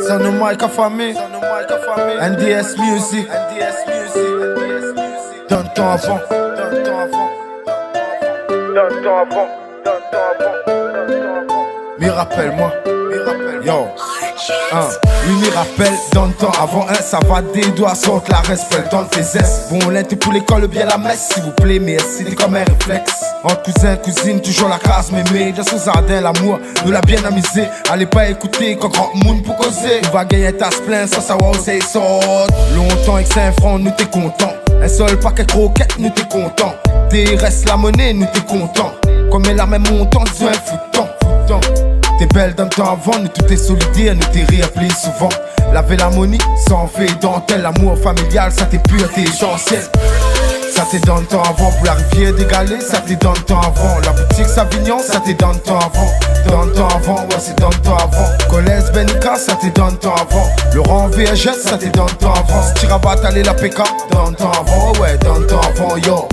Son of Micah famille, NDS Music, donne ton avant, mais rappelle-moi, yo, lui rappelle, donne ton avant, ça va des doigts, saute la respect, donne tes aises. Bon, là, t'es pour l'école, bien la messe, s'il vous plaît, merci, t'es comme un réflexe. Entre cousins, cousines, toujours la classe, mémé, dans son jardin, l'amour, nous l'a bien amusé. Allez pas écouter, quand grand monde pour causer. On va gagner ta plainte, sans savoir où c'est saute. Longtemps, avec 5 francs, nous t'es content. Un seul paquet croquettes, nous t'es content. T'es reste la monnaie, nous t'es content. Comme elle a même montant, disons un foutant. T'es belle dans le temps avant, nous tout est solidaire, nous t'es réappelé souvent. Laver l'harmonie, sans fait dentelle, l'amour familial, ça t'est pur, t'es essentiel. Ça t'est dans le temps avant, pour la rivière d'égaler, ça t'est dans le temps avant. La boutique Savignon, ça t'est dans le temps avant. Dans le temps avant, ouais c'est dans le temps avant. Collège Benica, ça t'est dans le temps avant. Laurent VHS, ça t'est dans le temps avant. Stirabat, allez la PK, dans le temps avant, ouais dans le temps avant, yo.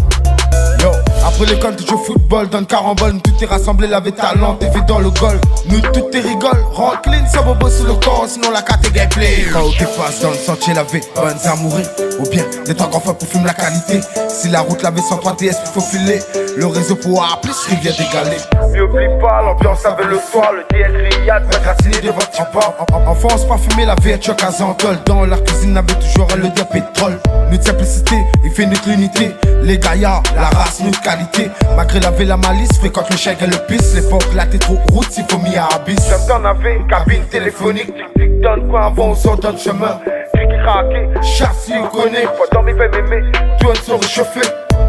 Après l'école, tu joues au football, dans le carambole, nous tout est rassemblé, lavé talent, t'es fait dans le goal. Nous tout est rigole, rend clean, ça bobo sur le corps, sinon la carte est gameplay. Quand t'es passe dans le sentier lavé, bonnes à mourir. Ou bien, des temps qu'on fait pour fumer la qualité. Si la route lavée sans 3 TS, faut filer. Le réseau pour A, plus rivière d'égaler. Mais oublie pas, l'ambiance avec le soir, le DS Riyad, me raciner devant Tipa. En France, pas fumer la vertu à Zantol. Dans la cuisine, avait toujours le dire pétrole. Notre simplicité, il fait notre unité. Les gaillards, la race, notre qualité. Malgré laver la malice, fréquente le chèque et le pisse. L'époque là, t'es trop route, s'il faut mis à abysse. Comme t'en avais une cabine téléphonique. Tic-tic, donne quoi avant, on sort dans le chemin. Qui craqué, chasse, il connaît. Faut dormir, fait mémé, tout on se réchauffer.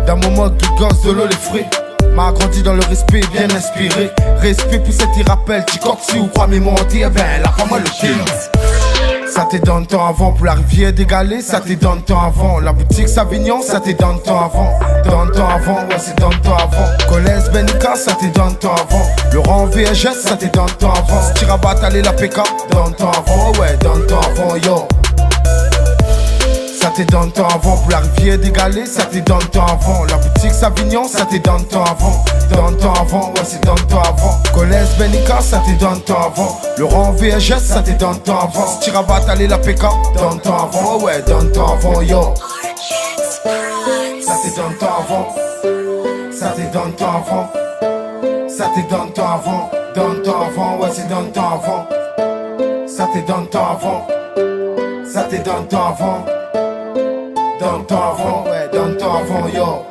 Dans mon mode, gosse de l'eau, les fruits. M'a grandi dans le respect, bien inspiré. Respect pour cette y rappelle, tu coques si ou crois mes mentir, ben là, pas moi le kill. Ça t'est dans le temps avant, pour la rivière d'égaler, ça t'est dans le temps avant. La boutique Savignon, ça t'est dans le temps avant. Dans le temps avant, ouais c'est dans le temps avant. Collège Benica, ça t'est dans le temps avant. Laurent VHS, ça t'est dans le temps avant. Stirabat, allez la PK, dans le temps avant, ouais dans le temps avant, yo. Ça t'est dans le temps avant, pour la rivière d'égaler, ça t'est dans le temps avant. La boutique Savignon, ça t'est dans le temps avant. Dans le temps avant, ouais c'est dans le temps avant. Collège Benica, ça t'est dans le temps avant. Laurent VHS, ça t'est dans le temps avant. Stirabat, allez la PK, dans le temps avant, ouais dans le temps avant, yo. Ça t'est dans le temps avant. Ça t'est dans le temps avant. Ça t'est dans le temps avant. Dans le temps avant, ouais c'est dans le temps avant. Ça t'est dans le temps avant. Ça t'est dans le temps avant. Dans le temps avant, ouais, dans le temps avant, yo.